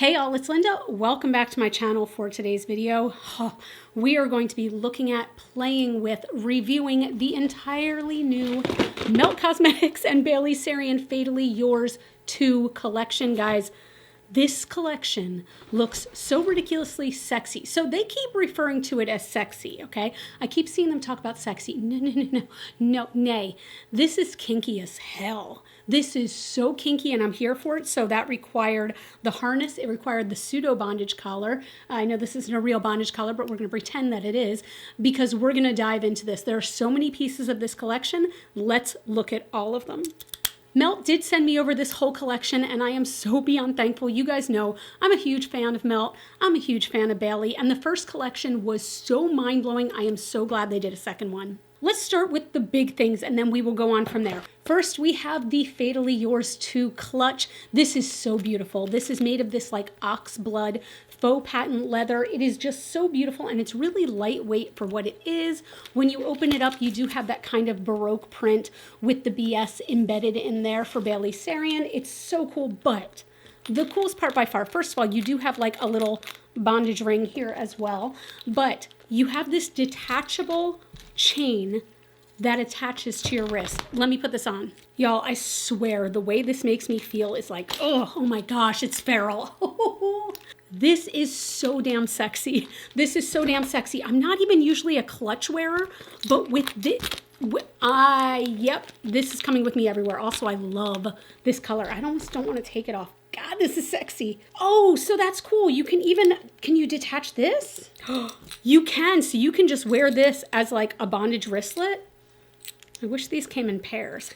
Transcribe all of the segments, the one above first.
Hey all, it's Linda. Welcome back to my channel for today's video. We are going to be looking at, playing with, reviewing the entirely new Melt Cosmetics and Bailey Sarian Fatally Yours 2 collection, guys. This collection looks so ridiculously sexy. So they keep referring to it as sexy, okay? I keep seeing them talk about sexy. No, nay. This is kinky as hell. This is so kinky and I'm here for it. So that required the harness. It required the pseudo bondage collar. I know this isn't a real bondage collar, but we're going to pretend that it is because we're going to dive into this. There are so many pieces of this collection. Let's look at all of them. Melt did send me over this whole collection and I am so beyond thankful. You guys know I'm a huge fan of Melt. I'm a huge fan of Bailey, and the first collection was so mind-blowing. I am so glad they did a second one. Let's start with the big things and then we will go on from there. First, we have the Fatally Yours 2 clutch. This is so beautiful. This is made of this like ox blood faux patent leather. It is just so beautiful and it's really lightweight for what it is. When you open it up, you do have that kind of Baroque print with the BS embedded in there for Bailey Sarian. It's so cool, but the coolest part by far, first of all, you do have like a little bondage ring here as well, but you have this detachable chain that attaches to your wrist. Let me put this on. Y'all, I swear the way this makes me feel is like, oh my gosh, it's feral. This is so damn sexy. This is so damn sexy. I'm not even usually a clutch wearer, but with this, yep, this is coming with me everywhere. Also, I love this color. I almost don't want to take it off. God, this is sexy. Oh, so that's cool. You can even, can you detach this? You can, so you can just wear this as like a bondage wristlet. I wish these came in pairs.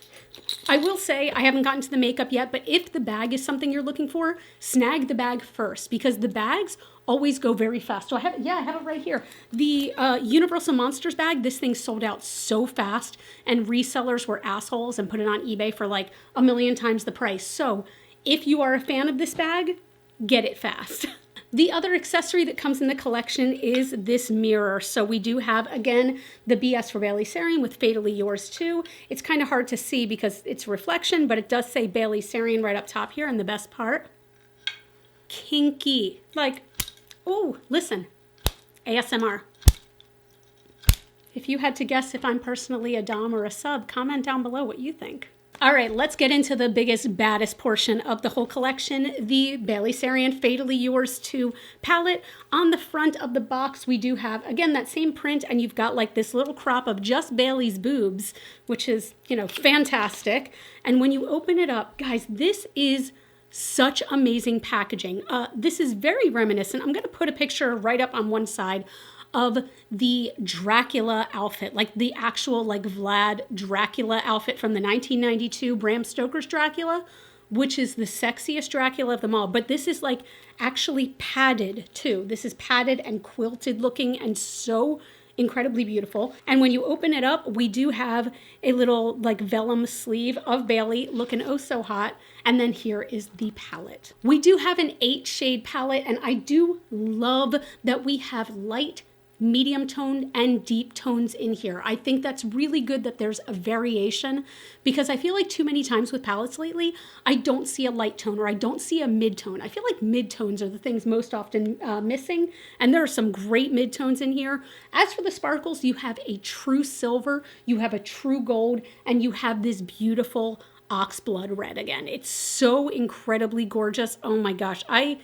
I will say, I haven't gotten to the makeup yet, but if the bag is something you're looking for, snag the bag first because the bags always go very fast. So I have it right here. The Universal Monsters bag, this thing sold out so fast and resellers were assholes and put it on eBay for like 1,000,000 times the price. So if you are a fan of this bag, get it fast. The other accessory that comes in the collection is this mirror. So we do have, again, the BS for Bailey Sarian with Fatally Yours 2. It's kind of hard to see because it's reflection, but it does say Bailey Sarian right up top here. And the best part, kinky. Like, oh, listen, ASMR. If you had to guess if I'm personally a dom or a sub, comment down below what you think. All right, let's get into the biggest, baddest portion of the whole collection, the Bailey Sarian Fatally Yours 2 palette. On the front of the box, we do have, again, that same print, and you've got like this little crop of just Bailey's boobs, which is, you know, fantastic. And when you open it up, guys, this is such amazing packaging. This is very reminiscent. I'm going to put a picture right up on one side of the Dracula outfit, like the actual like Vlad Dracula outfit from the 1992 Bram Stoker's Dracula, which is the sexiest Dracula of them all. But this is like actually padded too. This is padded and quilted looking and so incredibly beautiful. And when you open it up, we do have a little like vellum sleeve of Bailey looking oh so hot. And then here is the palette. We do have an 8-shade palette, and I do love that we have light, medium toned and deep tones in here. I think that's really good that there's a variation because I feel like too many times with palettes lately, I don't see a light tone or I don't see a mid-tone. I feel like mid-tones are the things most often missing, and there are some great mid-tones in here. As for the sparkles, you have a true silver, you have a true gold, and you have this beautiful oxblood red again. It's so incredibly gorgeous. Oh my gosh, I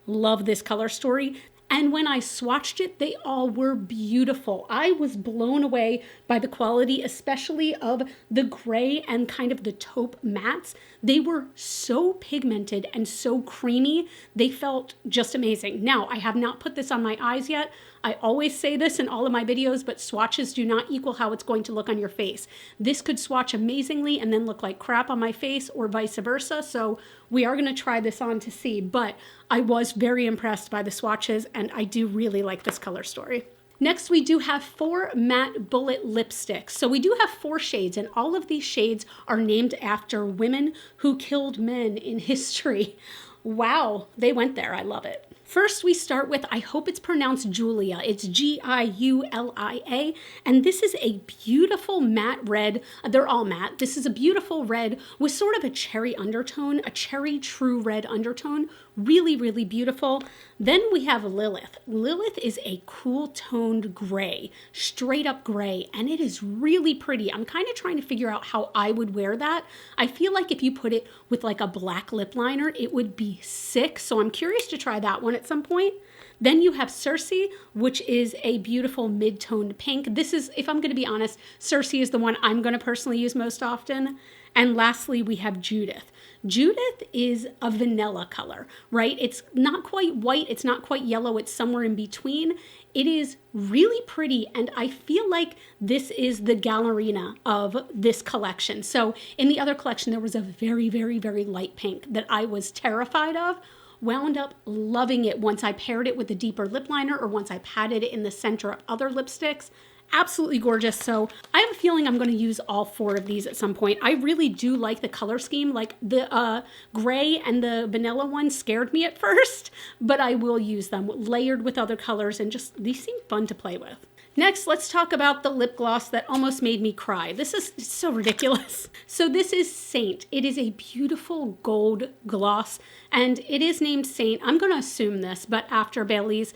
love this color story. And when I swatched it, they all were beautiful. I was blown away by the quality, especially of the gray and kind of the taupe mattes. They were so pigmented and so creamy. They felt just amazing. Now, I have not put this on my eyes yet. I always say this in all of my videos, but swatches do not equal how it's going to look on your face. This could swatch amazingly and then look like crap on my face or vice versa. So we are going to try this on to see, but I was very impressed by the swatches and I do really like this color story. Next, we do have 4 matte bullet lipsticks. So we do have 4 shades, and all of these shades are named after women who killed men in history. Wow, they went there. I love it. First, we start with, I hope it's pronounced Julia. It's Giulia, and this is a beautiful matte red. They're all matte. This is a beautiful red with sort of a cherry undertone, a cherry true red undertone. Really, really beautiful. Then we have Lilith. Lilith is a cool toned gray, straight up gray, and it is really pretty. I'm kind of trying to figure out how I would wear that. I feel like if you put it with like a black lip liner, it would be sick. So I'm curious to try that one at some point. Then you have Circe, which is a beautiful mid-toned pink. This is, if I'm going to be honest, Circe is the one I'm going to personally use most often. And lastly, we have Judith. Judith is a vanilla color, right? It's not quite white. It's not quite yellow. It's somewhere in between. It is really pretty, and I feel like this is the Gallerina of this collection. So in the other collection, there was a very, very, very light pink that I was terrified of. Wound up loving it once I paired it with a deeper lip liner or once I patted it in the center of other lipsticks. Absolutely gorgeous. So I have a feeling I'm going to use all 4 of these at some point. I really do like the color scheme. Like the gray and the vanilla one scared me at first, but I will use them layered with other colors, and just these seem fun to play with. Next, let's talk about the lip gloss that almost made me cry. This is so ridiculous. So this is Saint. It is a beautiful gold gloss, and it is named Saint. I'm going to assume this, but after Bailey's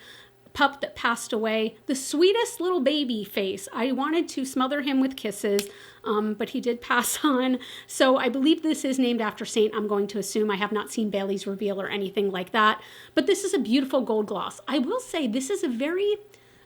pup that passed away, the sweetest little baby face. I wanted to smother him with kisses, but he did pass on. So I believe this is named after Saint. I'm going to assume. I have not seen Bailey's reveal or anything like that, but this is a beautiful gold gloss. I will say this is a very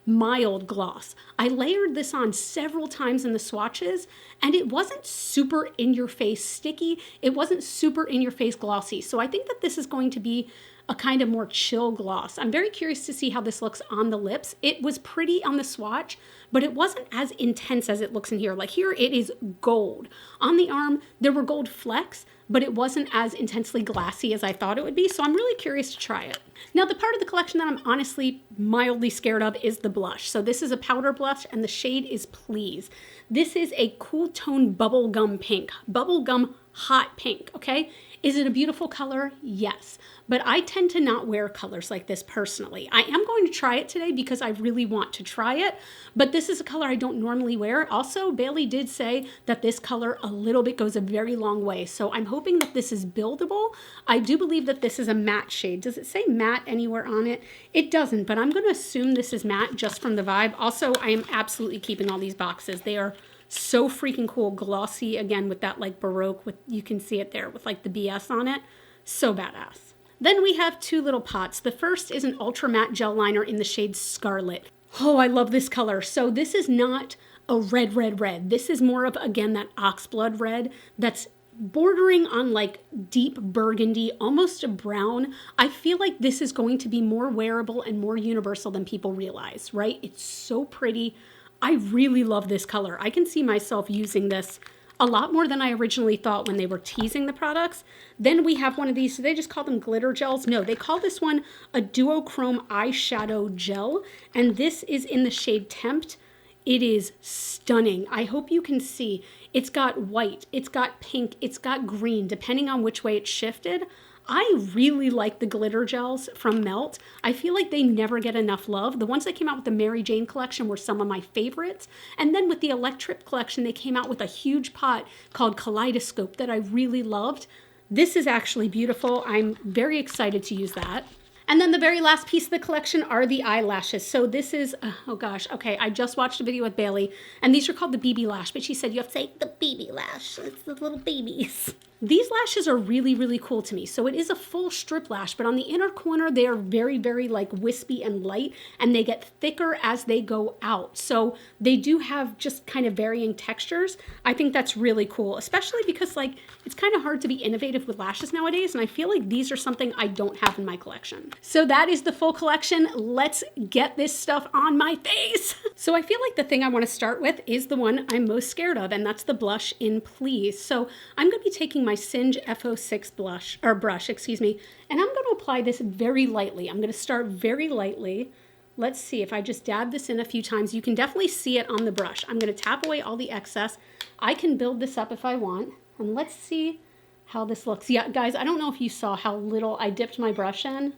mild gloss. I layered this on several times in the swatches, and it wasn't super in your face sticky. It wasn't super in your face glossy. So I think that this is going to be a kind of more chill gloss. I'm very curious to see how this looks on the lips. It was pretty on the swatch, but it wasn't as intense as it looks in here. Like here, it is gold. On the arm, there were gold flecks, but it wasn't as intensely glassy as I thought it would be. So I'm really curious to try it. Now, the part of the collection that I'm honestly mildly scared of is the blush. So this is a powder blush, and the shade is Please. This is a cool tone bubblegum pink, bubblegum hot pink, okay? Is it a beautiful color? Yes. But I tend to not wear colors like this personally. I am going to try it today because I really want to try it, but this is a color I don't normally wear. Also, Bailey did say that this color a little bit goes a very long way, so I'm hoping that this is buildable. I do believe that this is a matte shade. Does it say matte anywhere on it? It doesn't, but I'm going to assume this is matte just from the vibe. Also, I am absolutely keeping all these boxes. They are so freaking cool, glossy, again with that like Baroque, with you can see it there with like the BS on it. So badass. Then we have 2 little pots. The first is an ultra matte gel liner in the shade Scarlet. Oh, I love this color. So this is not a red, red, red. This is more of, again, that oxblood red that's bordering on like deep burgundy, almost a brown. I feel like this is going to be more wearable and more universal than people realize, right? It's so pretty. I really love this color. I can see myself using this a lot more than I originally thought when they were teasing the products. Then we have one of these, do they just call them glitter gels? No, they call this one a duochrome eyeshadow gel, and this is in the shade Tempt. It is stunning. I hope you can see. It's got white, it's got pink, it's got green, depending on which way it's shifted. I really like the glitter gels from Melt. I feel like they never get enough love. The ones that came out with the Mary Jane collection were some of my favorites. And then with the Electric collection, they came out with a huge pot called Kaleidoscope that I really loved. This is actually beautiful. I'm very excited to use that. And then the very last piece of the collection are the eyelashes. So this is, oh gosh, okay, I just watched a video with Bailey, and these are called the BB lash, but she said you have to say the BB lash. It's the little babies. These lashes are really, really cool to me. So it is a full strip lash, but on the inner corner, they are very, very like wispy and light, and they get thicker as they go out. So they do have just kind of varying textures. I think that's really cool, especially because like it's kind of hard to be innovative with lashes nowadays, and I feel like these are something I don't have in my collection. So that is the full collection. Let's get this stuff on my face. So I feel like the thing I want to start with is the one I'm most scared of, and that's the blush in Please. So I'm going to be taking my Singe F06 brush, excuse me, and I'm going to apply this very lightly. I'm going to start very lightly. Let's see if I just dab this in a few times. You can definitely see it on the brush. I'm going to tap away all the excess. I can build this up if I want, and let's see how this looks. Yeah, guys, I don't know if you saw how little I dipped my brush in.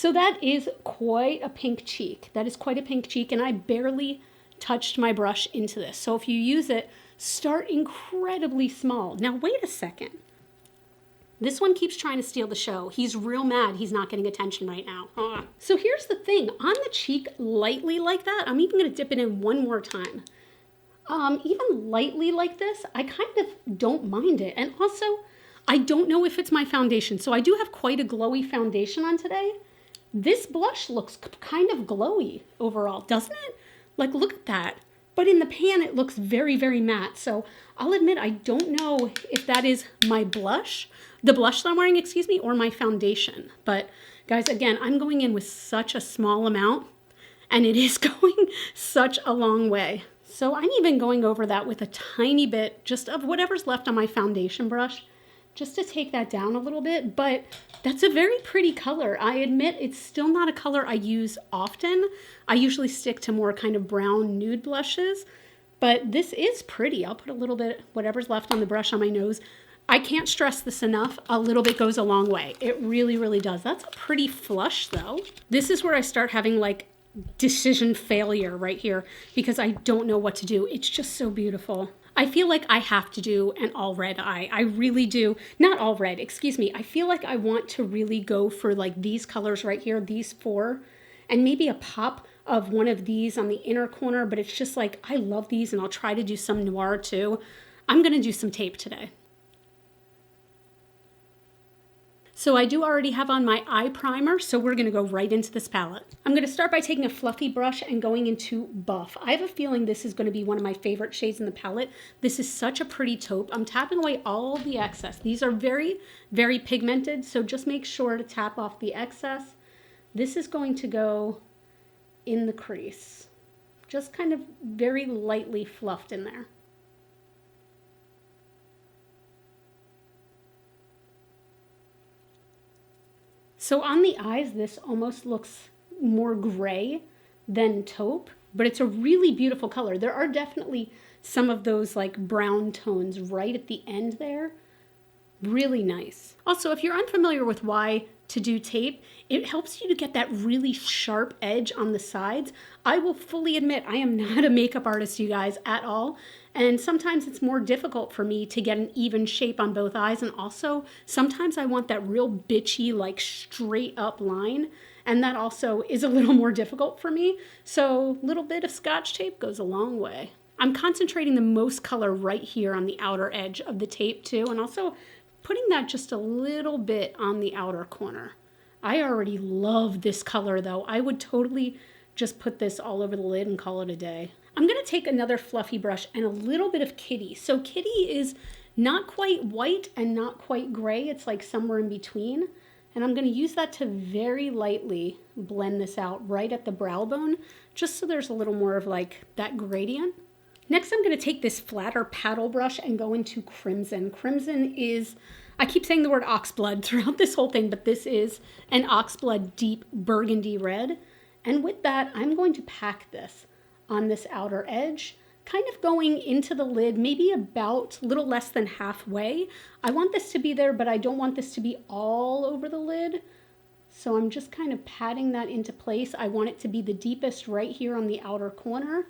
So that is quite a pink cheek. That is quite a pink cheek, and I barely touched my brush into this. So if you use it, start incredibly small. Now wait a second. This one keeps trying to steal the show. He's real mad he's not getting attention right now. So here's the thing, on the cheek lightly like that, I'm even gonna dip it in one more time. Even lightly like this, I kind of don't mind it. And also, I don't know if it's my foundation. So I do have quite a glowy foundation on today. This blush looks kind of glowy overall, doesn't it? Like, look at that. But in the pan, it looks very, very matte. So I'll admit, I don't know if that is my blush, the blush that I'm wearing, excuse me, or my foundation. But guys, again, I'm going in with such a small amount, and it is going such a long way. So I'm even going over that with a tiny bit just of whatever's left on my foundation brush, just to take that down a little bit. But that's a very pretty color. I admit it's still not a color I use often. I usually stick to more kind of brown nude blushes, but this is pretty. I'll put a little bit, whatever's left on the brush on my nose. I can't stress this enough. A little bit goes a long way. It really, really does. That's a pretty flush though. This is where I start having like decision failure right here because I don't know what to do. It's just so beautiful. I feel like I have to do an all red eye. I really do. Not all red, excuse me. I feel like I want to really go for like these colors right here, these four, and maybe a pop of one of these on the inner corner, but it's just like, I love these and I'll try to do some noir too. I'm gonna do some tape today. So I do already have on my eye primer, so we're gonna go right into this palette. I'm gonna start by taking a fluffy brush and going into Buff. I have a feeling this is gonna be one of my favorite shades in the palette. This is such a pretty taupe. I'm tapping away all the excess. These are very, very pigmented, so just make sure to tap off the excess. This is going to go in the crease. Just kind of very lightly fluffed in there. So on the eyes, this almost looks more gray than taupe, but it's a really beautiful color. There are definitely some of those like brown tones right at the end there. Really nice. Also, if you're unfamiliar with why to do tape, it helps you to get that really sharp edge on the sides. I will fully admit I am not a makeup artist, you guys, at all. And sometimes it's more difficult for me to get an even shape on both eyes. And also, sometimes I want that real bitchy, like straight up line. And that also is a little more difficult for me. So a little bit of Scotch tape goes a long way. I'm concentrating the most color right here on the outer edge of the tape too. And also putting that just a little bit on the outer corner. I already love this color though. I would totally just put this all over the lid and call it a day. I'm gonna take another fluffy brush and a little bit of Kitty. So Kitty is not quite white and not quite gray. It's like somewhere in between. And I'm gonna use that to very lightly blend this out right at the brow bone, just so there's a little more of like that gradient. Next, I'm gonna take this flatter paddle brush and go into Crimson. Crimson is, I keep saying the word oxblood throughout this whole thing, but this is an oxblood deep burgundy red. And with that, I'm going to pack this on this outer edge, kind of going into the lid, maybe about a little less than halfway. I want this to be there, but I don't want this to be all over the lid. So I'm just kind of patting that into place. I want it to be the deepest right here on the outer corner,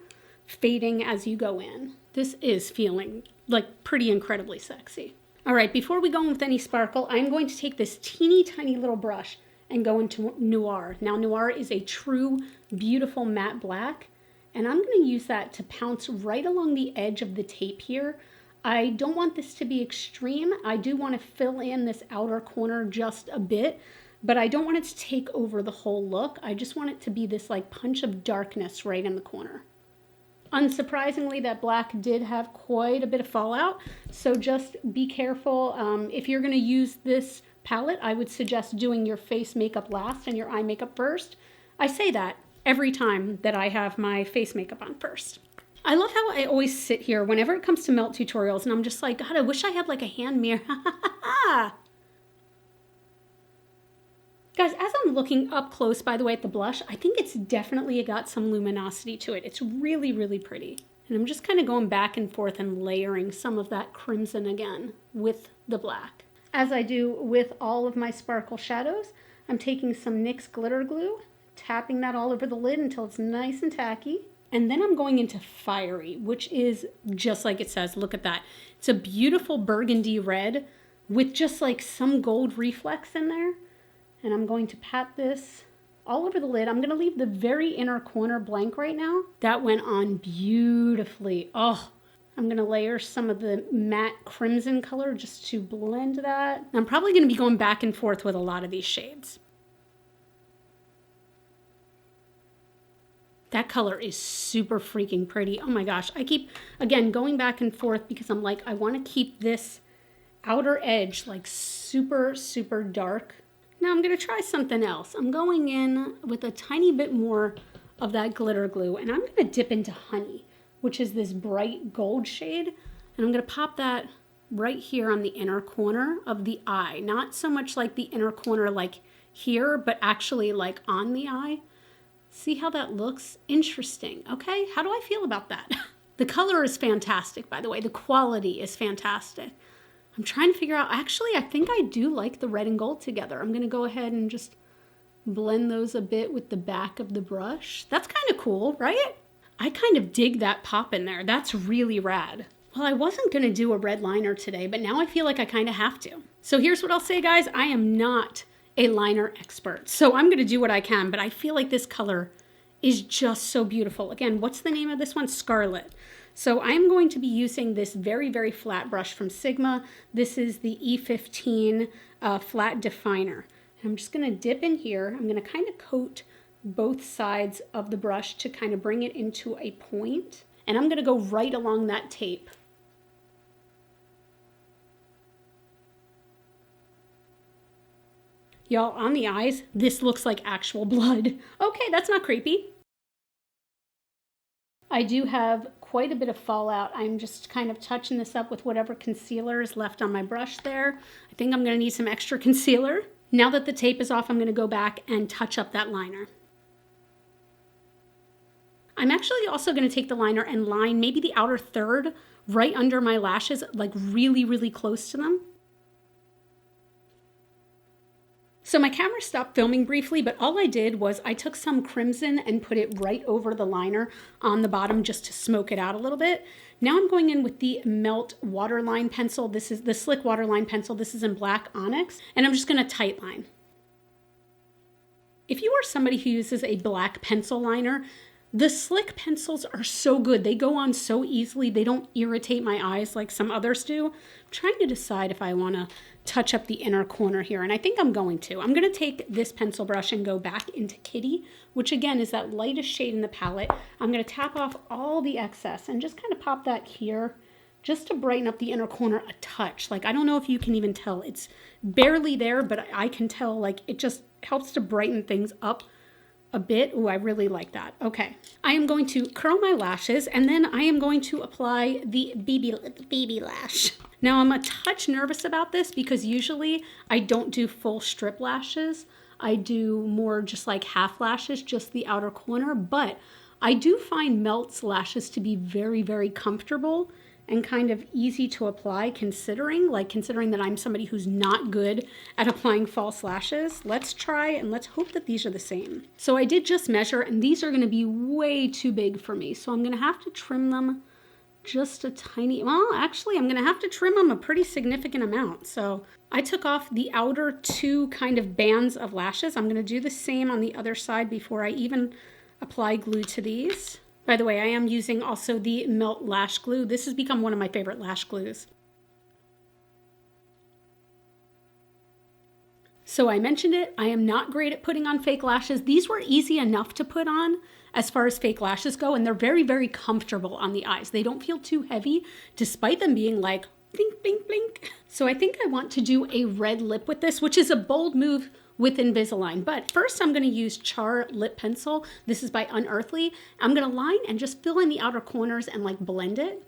fading as you go in. This is feeling like pretty incredibly sexy. All right, before we go in with any sparkle, I'm going to take this teeny tiny little brush and go into Noir. Now, Noir is a true, beautiful matte black, and I'm gonna use that to pounce right along the edge of the tape here. I don't want this to be extreme. I do want to fill in this outer corner just a bit, but I don't want it to take over the whole look. I just want it to be this like punch of darkness right in the corner. Unsurprisingly, that black did have quite a bit of fallout, so just be careful. If you're gonna use this palette, I would suggest doing your face makeup last and your eye makeup first. I say that every time that I have my face makeup on first. I love how I always sit here whenever it comes to melt tutorials and I'm just like, God, I wish I had like a hand mirror. Guys, as I'm looking up close, by the way, at the blush, I think it's definitely got some luminosity to it. It's really, really pretty. And I'm just kind of going back and forth and layering some of that crimson again with the black. As I do with all of my sparkle shadows, I'm taking some NYX glitter glue, tapping that all over the lid until it's nice and tacky. And then I'm going into Fiery, which is just like it says. Look at that. It's a beautiful burgundy red with just like some gold reflex in there. And I'm going to pat this all over the lid. I'm going to leave the very inner corner blank right now. That went on beautifully. Oh, I'm going to layer some of the matte crimson color just to blend that. I'm probably going to be going back and forth with a lot of these shades. That color is super freaking pretty. Oh my gosh. I keep, again, going back and forth because I'm like, I want to keep this outer edge like super, super dark. Now I'm going to try something else. I'm going in with a tiny bit more of that glitter glue, and I'm going to dip into Honey, which is this bright gold shade. And I'm going to pop that right here on the inner corner of the eye. Not so much like the inner corner like here, but actually like on the eye. See how that looks? Interesting. Okay, how do I feel about that? The color is fantastic, by the way. The quality is fantastic. I'm trying to figure out, actually, I think I do like the red and gold together. I'm going to go ahead and just blend those a bit with the back of the brush. That's kind of cool, right? I kind of dig that pop in there. That's really rad. Well, I wasn't going to do a red liner today, but now I feel like I kind of have to. So here's what I'll say, guys. I am not a liner expert, so I'm going to do what I can, but I feel like this color is just so beautiful. Again, what's the name of this one? Scarlet. So I'm going to be using this very, very flat brush from Sigma. This is the E15 flat definer. And I'm just going to dip in here. I'm going to kind of coat both sides of the brush to kind of bring it into a point. And I'm going to go right along that tape. Y'all, on the eyes, this looks like actual blood. Okay, that's not creepy. I do have quite a bit of fallout. I'm just kind of touching this up with whatever concealer is left on my brush there. I think I'm going to need some extra concealer. Now that the tape is off, I'm going to go back and touch up that liner. I'm actually also going to take the liner and line maybe the outer third right under my lashes, like really, really close to them. So my camera stopped filming briefly, but all I did was I took some crimson and put it right over the liner on the bottom just to smoke it out a little bit. Now I'm going in with the Melt Waterline Pencil. This is the Slick Waterline Pencil. This is in Black Onyx, and I'm just going to tight line. If you are somebody who uses a black pencil liner, the Slick pencils are so good. They go on so easily. They don't irritate my eyes like some others do. I'm trying to decide if I want to touch up the inner corner here, and I think I'm going to. I'm going to take this pencil brush and go back into Kitty, which again is that lightest shade in the palette. I'm going to tap off all the excess and just kind of pop that here just to brighten up the inner corner a touch. Like, I don't know if you can even tell. It's barely there, but I can tell, like, it just helps to brighten things up a bit. Ooh, I really like that. Okay. I am going to curl my lashes, and then I am going to apply the BB lash. Now, I'm a touch nervous about this because usually I don't do full strip lashes. I do more just like half lashes, just the outer corner, but I do find Melt's lashes to be very, very comfortable and kind of easy to apply considering that I'm somebody who's not good at applying false lashes. Let's try and let's hope that these are the same. So I did just measure, and these are gonna be way too big for me. So I'm gonna have to trim them just a tiny, well, actually I'm gonna have to trim them a pretty significant amount. So I took off the outer two kind of bands of lashes. I'm gonna do the same on the other side before I even apply glue to these. By the way, I am using also the Melt Lash Glue. This has become one of my favorite lash glues. So I mentioned it, I am not great at putting on fake lashes. These were easy enough to put on as far as fake lashes go, and they're very, very comfortable on the eyes. They don't feel too heavy, despite them being like blink, blink, blink. So I think I want to do a red lip with this, which is a bold move with Invisalign. But first I'm gonna use Char Lip Pencil. This is by Unearthly. I'm gonna line and just fill in the outer corners and like blend it.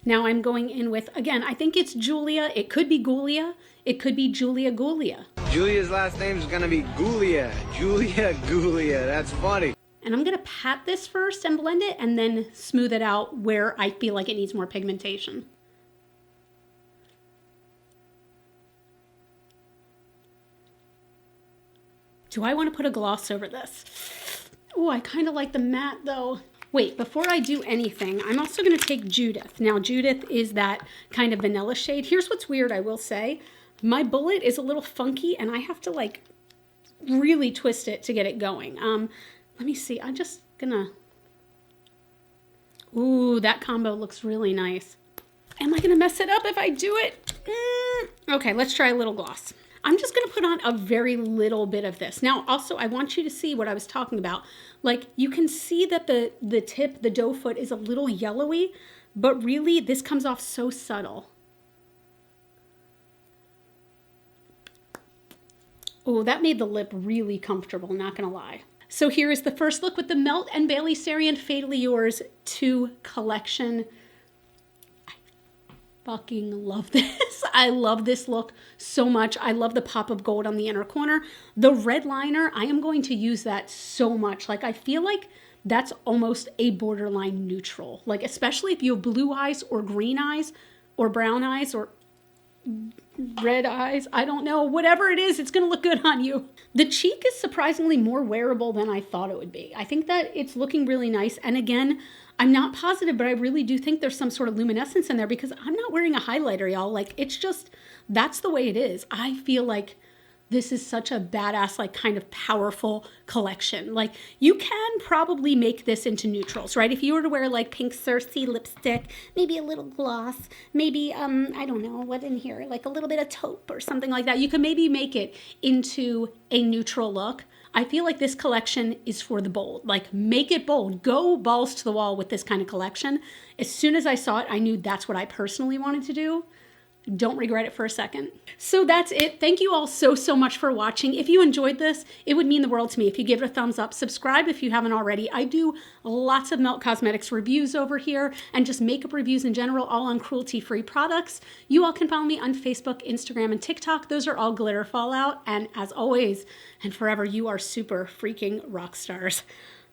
Now I'm going in with, again, I think it's Julia. It could be Gulia. It could be Julia Gulia. Julia's last name is gonna be Gulia. Julia Gulia, that's funny. And I'm gonna pat this first and blend it and then smooth it out where I feel like it needs more pigmentation. Do I want to put a gloss over this? Oh, I kind of like the matte though. Wait, before I do anything, I'm also going to take Judith. Now, Judith is that kind of vanilla shade. Here's what's weird, I will say. My bullet is a little funky and I have to like really twist it to get it going. Let me see. I'm just gonna... Ooh, that combo looks really nice. Am I gonna mess it up if I do it? Okay, let's try a little gloss. I'm just gonna put on a very little bit of this. Now, also, I want you to see what I was talking about. Like, you can see that the tip, the doe foot, is a little yellowy, but really, this comes off so subtle. Oh, that made the lip really comfortable, not gonna lie. So here is the first look with the Melt and Bailey SARIAN Fatally Yours 2 collection. I fucking love this. I love this look so much. I love the pop of gold on the inner corner. The red liner, I am going to use that so much. Like, I feel like that's almost a borderline neutral. Like, especially if you have blue eyes or green eyes or brown eyes or red eyes, I don't know, whatever it is, it's gonna look good on you. The cheek is surprisingly more wearable than I thought it would be. I think that it's looking really nice, and again, I'm not positive, but I really do think there's some sort of luminescence in there because I'm not wearing a highlighter, y'all. Like, it's just, that's the way it is. I feel like this is such a badass, like, kind of powerful collection. Like, you can probably make this into neutrals, right? If you were to wear, like, pink Cersei lipstick, maybe a little gloss, maybe, I don't know, what in here, like a little bit of taupe or something like that. You can maybe make it into a neutral look. I feel like this collection is for the bold. Like, make it bold. Go balls to the wall with this kind of collection. As soon as I saw it, I knew that's what I personally wanted to do. Don't regret it for a second. So that's it. Thank you all so much for watching. If you enjoyed this, it would mean the world to me if you give it a thumbs up. Subscribe if you haven't already. I do lots of Melt Cosmetics reviews over here and just makeup reviews in general, all on cruelty-free products. You all can follow me on Facebook, Instagram, and TikTok. Those are all Glitter Fallout. And as always, and forever, you are super freaking rock stars.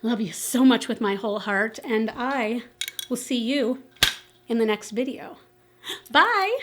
Love you so much with my whole heart, and I will see you in the next video. Bye!